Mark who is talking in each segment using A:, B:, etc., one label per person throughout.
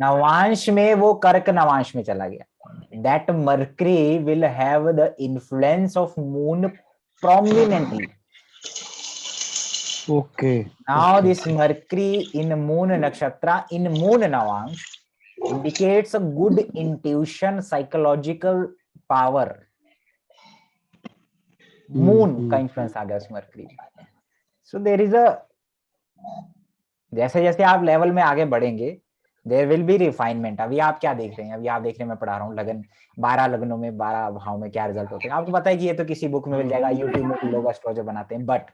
A: नवांश में वो कर्क नवांश में चला गया. That Mercury will have the influence of moon prominently.
B: Okay.
A: Now
B: Okay.
A: this Mercury in moon nakshatra in moon navangsha indicates a good intuition, psychological power. Moon का influence आ गया उस mercury में. सो देयर इज अ, जैसे जैसे आप level में आगे बढ़ेंगे देयर विल बी रिफाइनमेंट. अभी आप क्या देख रहे हैं, अभी आप देख रहे हैं मैं पढ़ा रहा हूँ लगन 12 लग्नों में 12 भाव में क्या रिजल्ट होते हैं. आपको पता है कि ये तो किसी बुक में मिल जाएगा, यूट्यूब में भी लोग एस्ट्रोलॉजर बनाते हैं, बट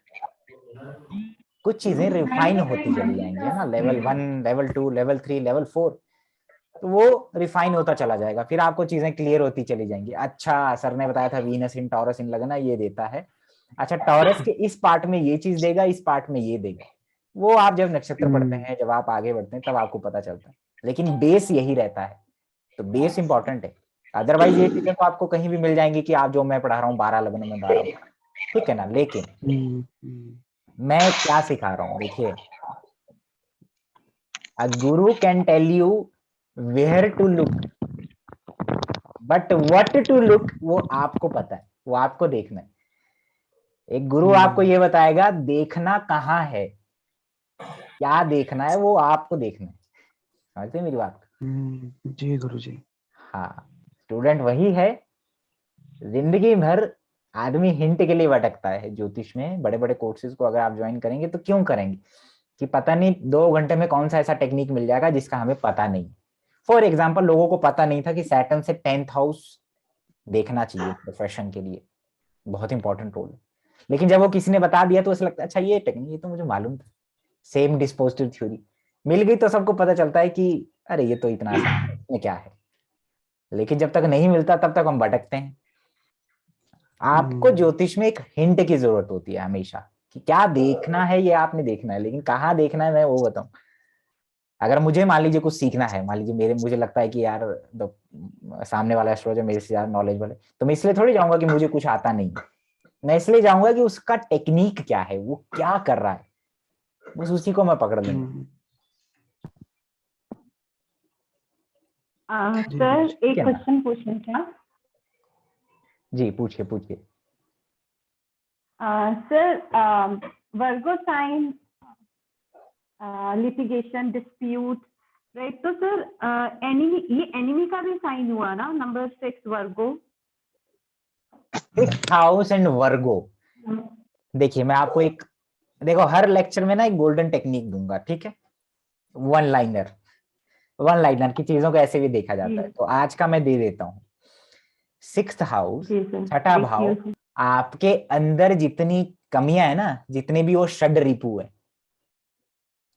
A: कुछ चीजें रिफाइन होती चली जाएंगी, है ना. लेवल 1, लेवल 2, लेवल 3, लेवल 4, तो वो रिफाइन होता चला जाएगा. फिर आपको चीजें क्लियर होती चली जाएंगी. अच्छा सर ने बताया था वीनस इन टॉरस इन लगना ये देता है. अच्छा टॉरस के इस पार्ट में ये चीज देगा, इस पार्ट में ये देगा. वो आप जब नक्षत्र पढ़ते हैं, जब आप आगे बढ़ते हैं, तब आपको पता चलता है. लेकिन बेस यही रहता है, तो बेस इंपॉर्टेंट है. अदरवाइज ये चीजें तो आपको कहीं भी मिल जाएंगी कि आप जो मैं पढ़ा रहा हूँ 12 लगनों में 12, ठीक है ना. लेकिन मैं क्या सिखा रहा हूँ देखिए, a guru can tell you where to look, but what to look वो आपको पता है, वो आपको देखना है. एक गुरु आपको ये बताएगा देखना कहाँ है, क्या देखना है वो आपको देखना है. समझते हैं मेरी बात?
B: जी गुरु जी.
A: हाँ, स्टूडेंट वही है. जिंदगी भर आदमी हिंट के लिए भटकता है ज्योतिष में. बड़े बड़े कोर्सेज को अगर आप ज्वाइन करेंगे तो क्यों करेंगे, कि पता नहीं 2 घंटे में कौन सा ऐसा टेक्निक मिल जाएगा जिसका हमें पता नहीं. फॉर एग्जाम्पल लोगों को पता नहीं था कि सैटर्न से 10th हाउस देखना चाहिए प्रोफेशन के लिए, बहुत इंपॉर्टेंट रोल है. लेकिन जब वो किसी ने बता दिया तो ऐसा लगता है अच्छा ये टेक्निक, ये तो मुझे मालूम था. सेम डिस्पोजिटिव थ्योरी मिल गई तो सबको पता चलता है कि अरे ये तो इतना आसान है, इसमें क्या है. लेकिन जब तक नहीं मिलता तब तक हम भटकते हैं. आपको ज्योतिष में एक हिंट की जरूरत होती है हमेशा, कि क्या देखना है ये आपने देखना है, लेकिन कहाँ देखना है मैं वो बताऊं. अगर मुझे मान लीजिए कुछ सीखना है, मान लीजिए मुझे लगता है कि यार सामने वाला एस्ट्रोलॉजर मेरे से ज्यादा नॉलेजेबल है, तो मैं इसलिए थोड़ी जाऊंगा कि मुझे कुछ आता नहीं. मैं इसलिए जाऊंगा कि उसका टेक्निक क्या है, वो क्या कर रहा है, बस उसी को मैं पकड़ लूंगा.
C: सर एक क्वेश्चन पूछना था.
A: जी पूछिए पूछिए.
C: सर वर्गो साइन लिटिगेशन डिस्प्यूट, राइट, तो सर एनिमी, ये एनिमी का भी साइन हुआ ना, number 6 Virgo.
A: 6th house and वर्गो. देखिए मैं आपको एक, देखो हर लेक्चर में ना एक गोल्डन टेक्निक दूंगा, ठीक है. वन लाइनर की चीजों को ऐसे भी देखा जाता है, तो आज का मैं दे देता हूँ. 6th हाउस, छठा भाव, आपके अंदर जितनी कमियां है ना, जितने भी वो षड रिपु है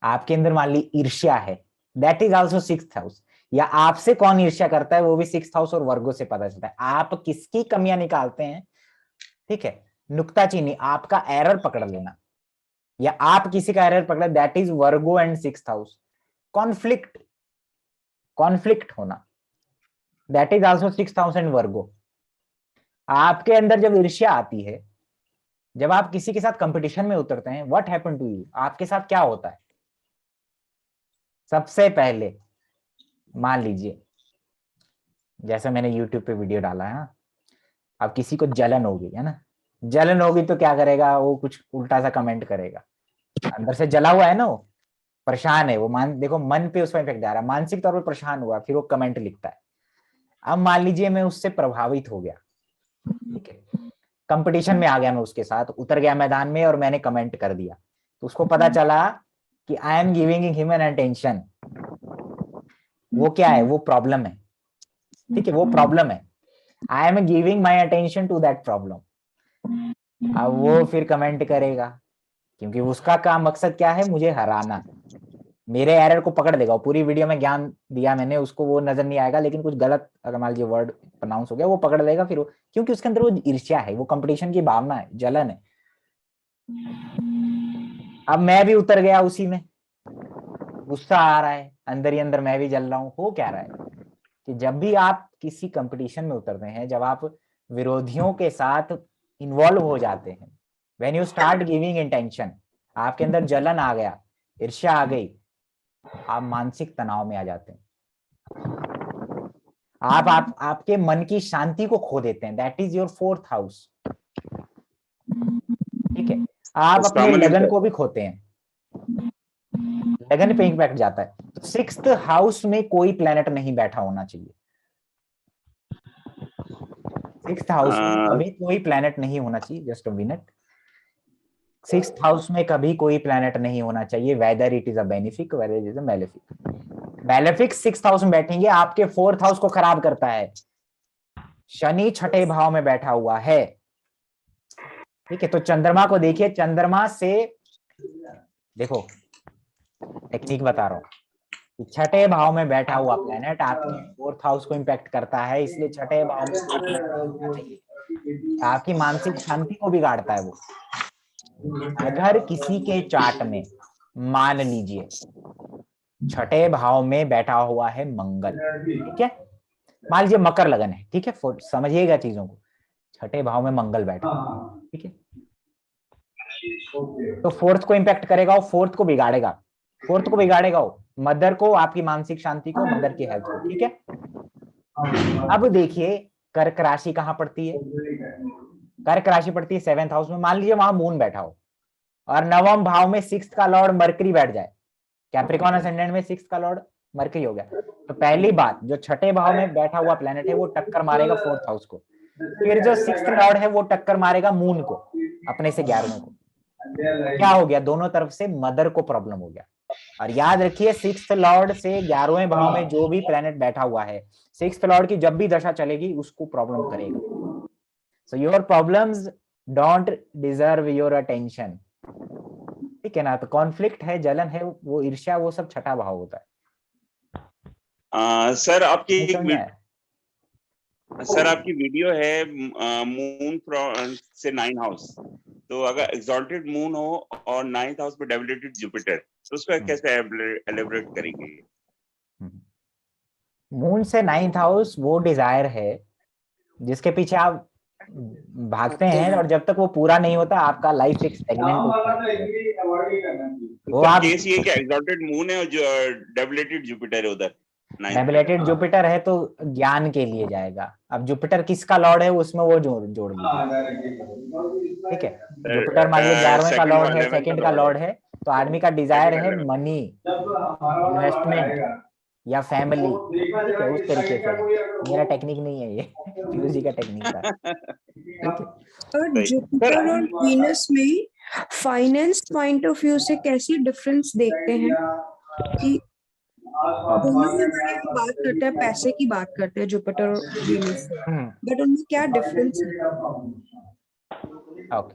A: आपके अंदर, मान ली ईर्ष्या है, that is also 6th house. या आपसे कौन ईर्ष्या करता है वो भी 6th हाउस और वर्गो से पता चलता है. आप किसकी कमियां निकालते हैं, ठीक है, नुक्ताचीनी, आपका एरर पकड़ लेना, या आप किसी का एरर पकड़ा, that is Virgo and 6th house. Conflict होना, that is also 6th house and Virgo. आपके अंदर जब ईर्ष्या आती है, जब आप किसी के साथ कंपटीशन में उतरते हैं, व्हाट हैपन टू यू, आपके साथ क्या होता है. सबसे पहले मान लीजिए जैसे मैंने यूट्यूब पे वीडियो डाला है, अब किसी को जलन होगी, है ना, जलन होगी तो क्या करेगा वो, कुछ उल्टा सा कमेंट करेगा. अंदर से जला हुआ है ना, वो परेशान है, वो देखो मन पे उसका इफेक्ट आ रहा है, मानसिक तौर पर परेशान हुआ, फिर वो कमेंट लिखता है. अब मान लीजिए मैं उससे प्रभावित हो गया, ठीक है, कंपटीशन में आ गया, मैं उसके साथ उतर गया मैदान में और मैंने कमेंट कर दिया, तो उसको पता चला कि आई एम गिविंग ह्यूमन अटेंशन. वो क्या है, वो प्रॉब्लम है, ठीक है, वो प्रॉब्लम है. I am giving my attention to that problem. अब वो फिर कमेंट करेगा, क्योंकि उसका काम मकसद क्या है, मुझे हराना. मेरे एरर को पकड़ लेगा, पूरी वीडियो में ज्ञान दिया मैंने उसको, वो नजर नहीं आएगा, लेकिन कुछ गलत अगर मान लीजिए वर्ड प्रोनाउंस हो गया वो पकड़ लेगा. फिर क्योंकि उसके अंदर वो ईर्ष्या है, वो कंपटीशन की भावना है, जलन है. अब मैं भी उतर गया उसी में, गुस्सा आ रहा है अंदर ही अंदर, मैं भी जल रहा हूँ. हो क्या रहा है कि जब भी आप किसी कंपटीशन में उतरते हैं, जब आप विरोधियों के साथ इन्वॉल्व हो जाते हैं, when you start giving intention, आपके अंदर जलन आ गया, ईर्ष्या आ गई, आप मानसिक तनाव में आ जाते हैं. आप आपके मन की शांति को खो देते हैं, that is your 4th house. ठीक है, आप अपने लगन को भी खोते हैं, लगन पे इम्पैक्ट जाता है। तो 6th हाउस में कोई प्लेनेट नहीं बैठा होना चाहिए, 6th हाउस में कभी कोई प्लेनेट नहीं होना चाहिए, just a minute. 6th house में कभी कोई प्लेनेट नहीं होना चाहिए, whether it is a benefic whether it is a malefic. Malefic 6th house में बैठेंगे, आपके 4th हाउस को खराब करता है। शनि 6ठे भाव में बैठा हुआ है। ठीक है, तो चंद्रमा को देखिए, चंद्रमा से देखो टेक्निक बता रहा हूँ, 6ठे भाव में बैठा हुआ प्लेनेट आपके 4th हाउस को इंपैक्ट करता है, इसलिए 6ठे भाव में कोई प्लेनेट नहीं होना चाहिए, आपकी मानसिक शांति को बिगाड़ता है वो। अगर किसी के चार्ट में मान लीजिए 6ठे भाव में बैठा हुआ है मंगल, ठीक है, मान लीजिए मकर लगन है, ठीक है, समझिएगा चीजों को, 6ठे भाव में मंगल बैठा, ठीक है, तो 4th को इंपैक्ट करेगा, वो 4th को बिगाड़ेगा, 4th को बिगाड़ेगा वो मदर को, आपकी मानसिक शांति को, मदर की हेल्थ को। ठीक है, अब देखिए कर्क राशि कहां पड़ती है, कर्क राशि पड़ती है 7th हाउस में। मान लीजिए वहां मून बैठा हो और 9वें भाव में 6th का लॉर्ड मरकरी बैठ जाए, कैप्रिकॉर्न असेंडेंट में 6th का लॉर्ड मरकरी हो गया, तो पहली बात जो 6ठे भाव में बैठा हुआ प्लेनेट है वो टक्कर मारेगा 4th हाउस को, फिर जो 6th लॉर्ड है वो टक्कर मारेगा मून को, अपने से 11वें को। क्या हो गया, दोनों तरफ से मदर को प्रॉब्लम हो गया। और याद रखिए 6th लॉर्ड से 11वें भाव में जो भी प्लेनेट बैठा हुआ है, 6th लॉर्ड की जब भी दशा चलेगी उसको प्रॉब्लम करेगा। So your problems don't deserve your attention. ठीक है ना, तो कॉन्फ्लिक्ट है, जलन है, वो ईर्ष्या, वो सब 6ठा भाव होता है।
D: सर आपकी
A: एक
D: आपकी वीडियो है मून से 9 हाउस, तो अगर एक्सॉल्टेड मून हो और 9th हाउस पे डेबिलिटेड जुपिटर, तो उसको कैसे एलिब्रेट करेंगे?
A: मून से 9th हाउस वो डिजायर है जिसके पीछे आप भागते हैं, और जब तक वो पूरा नहीं होता आपका लाइफ एक स्टैग्नेंट होता है। वो आप
D: केस ये क्या एक्सॉल्टेड मून है और जो डेबिलिटेड जुपिटर है उधर,
A: डेबिलेटेड जुपिटर है तो ज्ञान के लिए जाएगा। अब जुपिटर किसका लॉर्ड है उसमें वो जोड़ लीजिए। ठीक है, जुपिटर मान लीजिए 11वें का लॉर्ड है, 2nd का लॉर्ड है, तो आदमी का डिजायर है मनी, इन्वेस्टमेंट या फैमिली। ठीक है, उस तरीके से है, मेरा टेक्निक नहीं है ये, पीयूष जी का टेक्निक था। ठीक है,
E: और जुपिटर और वीनस में फाइनेंस पॉइंट ऑफ व्यू से कैसी डिफरेंस देखते हैं कि दोनों में हमारे यहाँ बात करते हैं, पैसे की बात करते हैं जुपिटर और वीनस से, बट उनमें क्या डिफरेंस है?
A: ओके,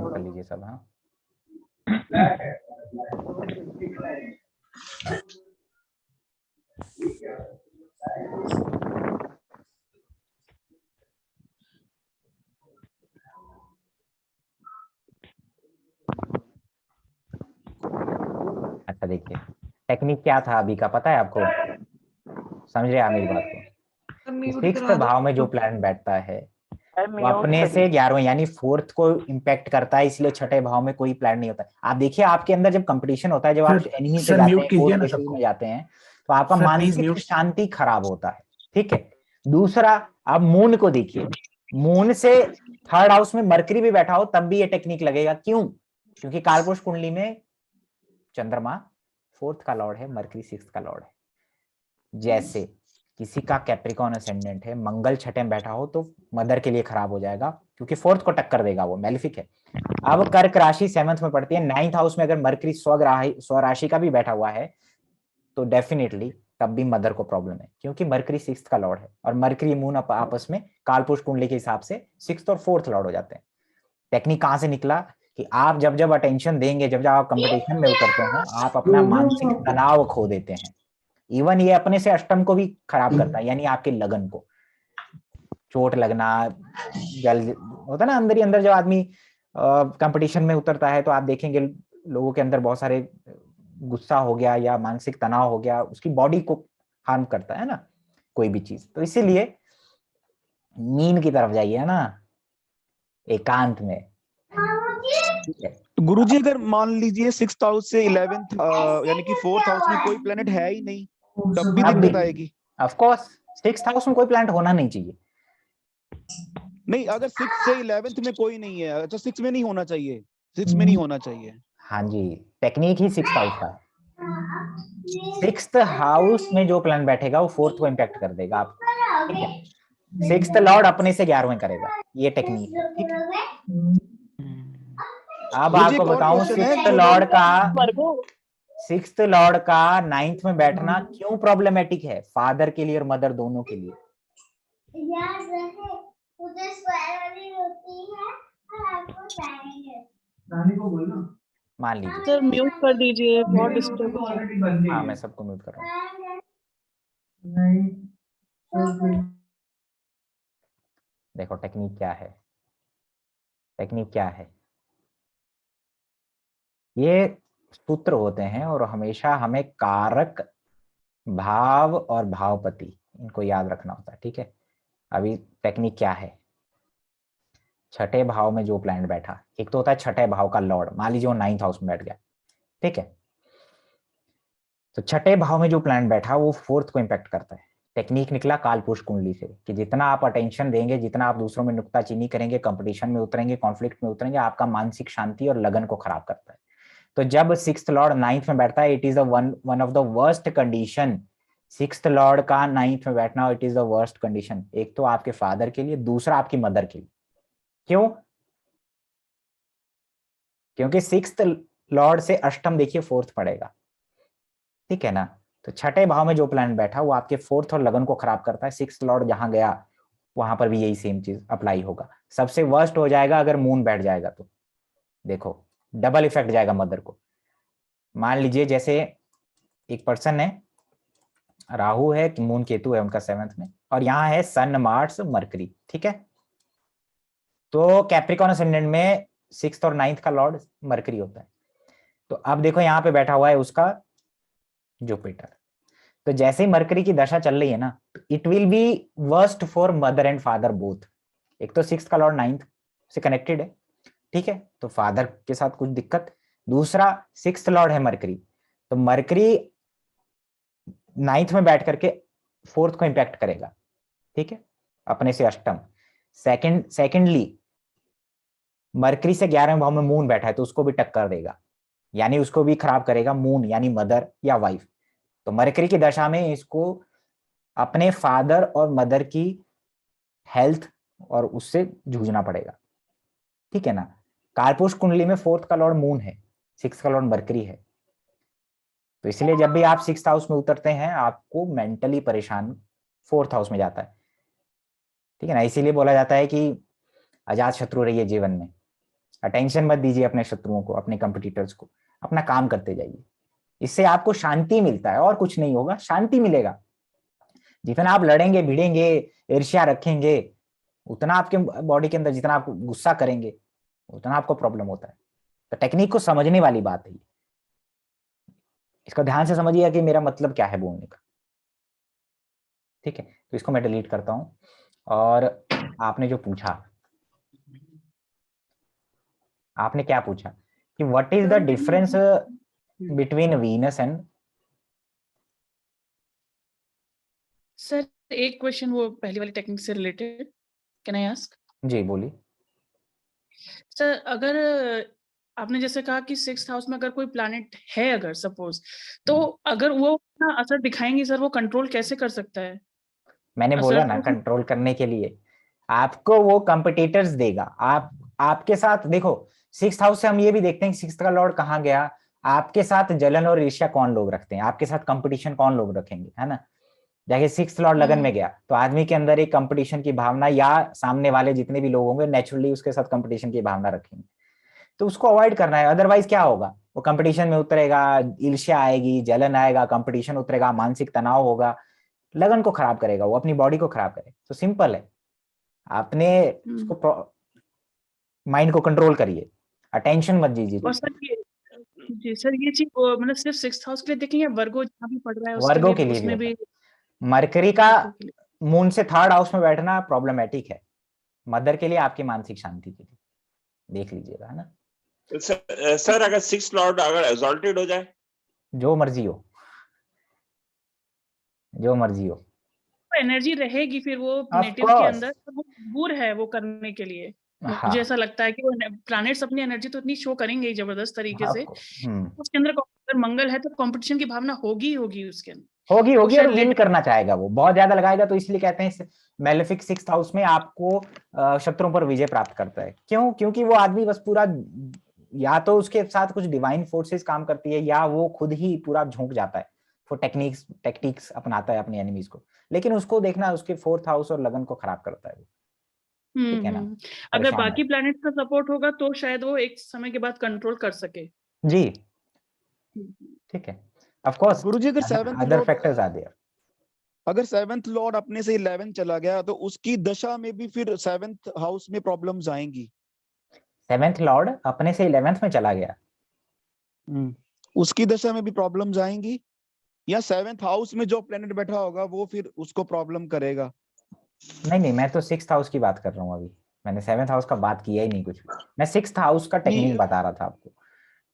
A: कर लीजिए सब। हाँ, अच्छा देखिए टेक्निक क्या था अभी का, पता है आपको? समझ रहे हैं मेरी बात को? 6th भाव में जो प्लैनेट बैठता है वो अपने से 11वें यानी 4th को इम्पैक्ट करता है, इसलिए 6ठे भाव में कोई प्लान नहीं होता। आप देखिए आपके अंदर जब कंपटीशन होता है, जब आप एनिमी से जाते हैं, कोर्ट केसेस में जाते हैं, तो आपका मानसिक शांति खराब होता है। ठीक है, दूसरा आप मून को देखिए, मून से 3rd हाउस में मरकरी भी बैठा हो तब भी ये टेक्निक लगेगा। क्यों? क्योंकि कालपुरुष कुंडली में चंद्रमा 4th का लॉर्ड है, मरकरी 6th का लॉर्ड है। जैसे किसी का कैप्रिकॉर्न असेंडेंट है, मंगल 6ठे में बैठा हो तो मदर के लिए खराब हो जाएगा, क्योंकि 4th को टक्कर देगा, वो मैलिफिक है। अब कर्क राशि 7th में पड़ती है, 9th हाउस में अगर मरकरी स्वराशि का भी बैठा हुआ है तो डेफिनेटली तब भी मदर को प्रॉब्लम है, क्योंकि मरकरी 6th का लॉर्ड है, और मरकरी मून आपस में कालपुरुष कुंडली के हिसाब से 6th और 4th लॉर्ड हो जाते हैं। टेक्निक कहां से निकला कि आप जब जब अटेंशन देंगे, जब जब आप कंपटीशन में उतरते हैं, आप अपना मानसिक तनाव खो देते हैं। इवन ये अपने से अष्टम को भी खराब करता है, यानी आपके लगन को, चोट लगना, जल होता है ना अंदर ही अंदर। जब आदमी कंपटीशन में उतरता है तो आप देखेंगे लोगों के अंदर बहुत सारे गुस्सा हो गया या मानसिक तनाव हो गया, उसकी बॉडी को हार्म करता है ना कोई भी चीज। तो इसीलिए नींद की तरफ जाइए ना, एकांत में। ठीक है,
B: गुरुजी अगर मान लीजिए 6th हाउस से 11th यानी कि 4th हाउस में कोई प्लेनेट है ही नहीं,
F: तब भी
A: अब
F: दिक्कत
A: भी
F: आएगी।
A: ऑफ कोर्स 6th हाउस में कोई प्लैनेट होना नहीं चाहिए।
F: नहीं, अगर 6 से 11th में कोई नहीं है, अच्छा 6 में नहीं होना चाहिए, 6 में नहीं होना चाहिए।
A: हाँ जी, टेक्निक ही 6th हाउस का है। 6th हाउस में जो प्लैनेट बैठेगा वो 4th को इम्पैक्ट कर देगा आप, ठीक है। 6th लॉर्ड अपने से 11वें करेगा, ये टेक्निक है, ठीक है। अब
F: मुझे
A: आपको
F: एक और
A: बताऊं
F: क्वेश्चन है,
A: 6th
F: जो
A: लॉर्ड
F: लोग
A: का 6th लॉर्ड का 9th में बैठना क्यों प्रॉब्लमेटिक है, फादर के लिए और मदर दोनों के लिए। मान लीजिए
G: सर म्यूट कर दीजिए, बहुत डिस्टर्ब हो रहा है।
A: हाँ मैं सबको म्यूट कर रहा हूँ। देखो टेक्निक क्या है, टेक्निक क्या है, ये सूत्र होते हैं और हमेशा हमें कारक, भाव और भावपति इनको याद रखना होता है, ठीक है। अभी टेक्निक क्या है, छठे भाव में जो प्लैनेट बैठा, एक तो होता है छठे भाव का लॉर्ड, मान लीजिए वो 9th हाउस में बैठ गया, ठीक है। तो छठे भाव में जो प्लैनेट बैठा वो 4th को इम्पैक्ट करता है। टेक्निक निकला कालपुरुष कुंडली से कि जितना आप अटेंशन देंगे, जितना आप दूसरों में नुक्ताचीनी करेंगे, कंपटीशन में उतरेंगे, कॉन्फ्लिक्ट में उतरेंगे, आपका मानसिक शांति और लगन को खराब करता है। तो जब 6th लॉर्ड 9th में बैठता है, it is one of the worst condition. 6th Lord का 9th में बैठना, it is the worst condition, एक तो आपके फादर के लिए, दूसरा आपकी मदर के लिए। क्यों? क्योंकि 6th लॉर्ड से अष्टम देखिए 4th पड़ेगा, ठीक है ना। तो छठे भाव में जो प्लैनेट बैठा वो आपके 4th और लगन को खराब करता है। 6th लॉर्ड जहां गया वहां पर भी यही सेम चीज अप्लाई होगा। सबसे वर्स्ट हो जाएगा अगर मून बैठ जाएगा, तो देखो डबल इफेक्ट जाएगा मदर को। मान लीजिए जैसे एक पर्सन है, राहु है, मून केतु है उनका 7th में, और यहाँ है सन मार्स मरकरी, ठीक है। तो कैप्रिकॉन असेंडेंट में 6th और 9th का लॉर्ड मरकरी होता है। तो अब देखो यहाँ पे बैठा हुआ है उसका जुपिटर। तो जैसे ही मरकरी की दशा चल रही है ना, it will be worst for mother and father both. एक तो 6th का लॉर्ड 9th से कनेक्टेड है, ठीक है, तो फादर के साथ कुछ दिक्कत। दूसरा 6th लॉर्ड है मरकरी, तो मरकरी 9th में बैठ करके 4th को इंपैक्ट करेगा, ठीक है, अपने से अष्टम। सेकेंडली मरकरी से 11वें भाव में मून बैठा है तो उसको भी टक्कर देगा, यानी उसको भी खराब करेगा मून, यानी मदर या वाइफ। तो मरकरी की दशा में इसको अपने फादर और मदर की हेल्थ और उससे जूझना पड़ेगा, ठीक है ना। कारपुरुष कुंडली में 4th का लॉर्ड मून है, 6th का लॉर्ड मरकरी है। तो इसलिए जब भी आप 6th हाउस में उतरते हैं आपको मेंटली परेशान 4th हाउस में जाता है, ठीक है ना। इसीलिए बोला जाता है कि अजात शत्रु रहिए जीवन में, अटेंशन मत दीजिए अपने शत्रुओं को, अपने कंपटीटर्स को, अपना काम करते जाइए। इससे आपको शांति मिलता है और कुछ नहीं होगा, शांति मिलेगा। जितना आप लड़ेंगे भिड़ेंगे, ईर्ष्या रखेंगे, उतना आपके बॉडी के अंदर, जितना आप गुस्सा करेंगे उतना आपको प्रॉब्लम होता है। तो टेक्निक को समझने वाली बात है, इसको ध्यान से समझिए कि मेरा मतलब क्या है बोलने का, ठीक है। तो इसको मैं डिलीट करता हूं। और आपने जो पूछा, आपने क्या पूछा कि what is the difference between Venus and.
G: Sir एक क्वेश्चन वो पहली वाली टेक्निक से रिलेटेड, कैन आई आस्क?
A: जी बोलिए।
G: सर अगर आपने जैसे कहा कि 6th हाउस में अगर कोई प्लैनेट है अगर सपोज, तो अगर वो अपना असर दिखाएंगे सर, वो कंट्रोल कैसे कर सकता है?
A: मैंने बोला ना, कंट्रोल करने के लिए आपको वो कंपिटिटर्स देगा। आपके साथ देखो 6th हाउस से हम ये भी देखते हैं कि 6th का लॉर्ड कहाँ गया, आपके साथ जलन और ईर्ष्या कौन लोग रखते हैं, आपके साथ कंपटीशन कौन लोग रखेंगे, है ना। जाके 6th लॉर्ड लगन में गया तो आदमी के अंदर एक कंपटीशन की भावना, या सामने वाले जितने भी लोग होंगे नेचुरली उसके साथ कंपटीशन की भावना रखेंगे, तो उसको अवॉइड करना है। अदरवाइज क्या होगा, वो कंपटीशन में उतरेगा, ईर्ष्या आएगी, जलन आएगा, कंपटीशन उतरेगा, मानसिक तनाव होगा, लगन को खराब करेगा, वो अपनी बॉडी को खराब करेगा। तो सिंपल है, आपने उसको माइंड को कंट्रोल करिए, अटेंशन मत दीजिए।
G: और सर ये जी सर, ये चीज मतलब सिर्फ 6th हाउस के लिए देखेंगे, वर्गो जहाँ भी पढ़ रहा है उसके
A: वर्गों
G: लिए
A: के लिए
G: उसमें
A: भी
G: भी?
A: मरकरी का
G: वर्गों के लिए।
A: मून से 3rd हाउस में बैठना प्रॉब्लमेटिक है, मदर के लिए, आपकी मानसिक शांति के लिए, देख लीजिएगा, है ना।
D: सर अगर 6th लॉर्ड अगर एग्जॉल्टेड हो जाए,
A: जो मर्जी हो, जो मर्जी हो,
G: एनर्जी रहेगी फिर वो
A: Of
G: नेटिव के
A: course.
G: अंदर, तो वो मजबूर है वो करने के लिए। मुझे
A: हाँ,
G: ऐसा लगता है कि वो प्लैनेट्स अपनी एनर्जी तो इतनी शो करेंगे ही जबरदस्त तरीके
A: of
G: से,
A: course.
G: उसके अंदर अगर मंगल है तो कंपटीशन की भावना होगी ही होगी उसके अंदर।
A: होगी
G: वो
A: होगी और
G: शायद
A: विन
G: लेट
A: करना चाहेगा, वो बहुत ज्यादा लगाएगा, तो इसलिए कहते हैं मेलेफिक 6th हाउस में आपको शत्रुओं पर विजय प्राप्त करता है। क्यों? क्योंकि वो आदमी बस पूरा, या तो उसके साथ कुछ डिवाइन फोर्सेस काम करती है, या वो खुद ही पूरा झोंक जाता है, वो टेक्टिक्स अपनाता है अपने एनिमीज को। लेकिन उसको देखना, उसके 4th हाउस और लगन को खराब करता है, ठीक है ना,
G: अगर
A: परेशान
G: बाकी
A: है।
G: प्लैनेट्स का सपोर्ट होगा तो शायद वो एक समय के बाद कंट्रोल कर सके।
A: जी, ठीक है। ऑफ कोर्स
F: गुरुजी अगर seventh
A: other
F: lord,
A: factors are there.
F: अगर 7th लॉर्ड अपने से 11 चला गया तो उसकी दशा में भी फिर 7th हाउस में प्रॉब्लम्स आएंगी।
A: 7th लॉर्ड अपने से 11th में चला गया,
F: उसकी दशा में भी प्रॉब्लम्स आएंगी, या 7th हाउस में जो प्लेनेट बैठा होगा वो फिर उसको प्रॉब्लम करेगा।
A: नहीं, मैं तो 6th हाउस की बात कर रहा हूँ अभी, मैंने 7th हाउस का बात किया ही नहीं कुछ भी। मैं 6th हाउस का टेक्निक
F: नहीं
A: बता रहा था आपको,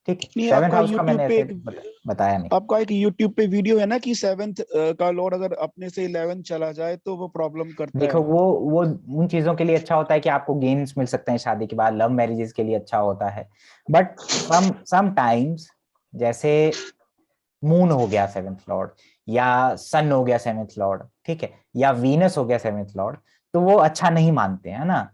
A: ठीक है।
F: नहीं,
A: 7th
F: आपका
A: हाउस का मैंने
F: यूट्यूब पे
A: ऐसे बताया नहीं।
F: आपका एक यूट्यूब पे वीडियो है ना कि 7th का लॉर्ड अगर अपने से 11 चला जाए तो वो प्रॉब्लम करता
A: देखो,
F: है।
A: वो उन चीजों के लिए अच्छा होता है कि आपको गेन्स मिल सकते हैं शादी के बाद, लव मैरिजेस के लिए अच्छा होता है। बट सम टाइम्स, जैसे मून हो गया 7th लॉर्ड, या सन हो गया 7th लॉर्ड, ठीक है, या वीनस हो गया 7th लॉर्ड, तो वो अच्छा नहीं मानते हैं ना,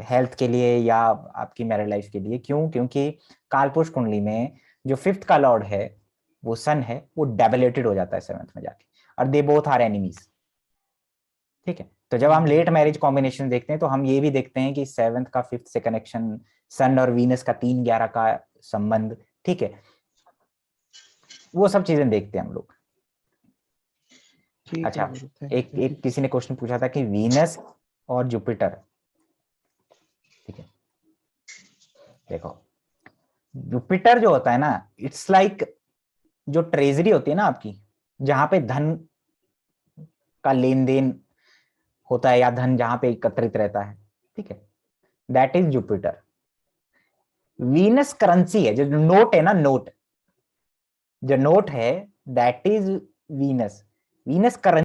A: हेल्थ के लिए या आपकी मैरिड लाइफ के लिए। क्यों? क्योंकि कालपुरुष कुंडली में जो 5th का लॉर्ड है, वो सन है, वो डेबिलेटेड हो जाता है 7th में जाके, और दे बोथ आर एनिमीज, ठीक है। तो जब हम लेट मैरिज कॉम्बिनेशन देखते हैं तो हम ये भी देखते हैं कि 7th का 5th से कनेक्शन, सन और वीनस का 3-11 का संबंध, ठीक है, वो सब चीजें देखते हैं हम लोग।
F: ठीक
A: अच्छा,
F: है गुरु, thank
A: एक
F: you।
A: एक किसी ने क्वेश्चन पूछा था कि वीनस और जुपिटर, ठीक है, देखो जुपिटर जो होता है ना, इट्स लाइक जो ट्रेजरी होती है ना आपकी, जहां पे धन का लेन देन होता है या धन जहां पे एकत्रित रहता है, ठीक है, that is Jupiter. Venus currency है, जो नोट है ना, नोट जो नोट है, that is Venus. Venus currency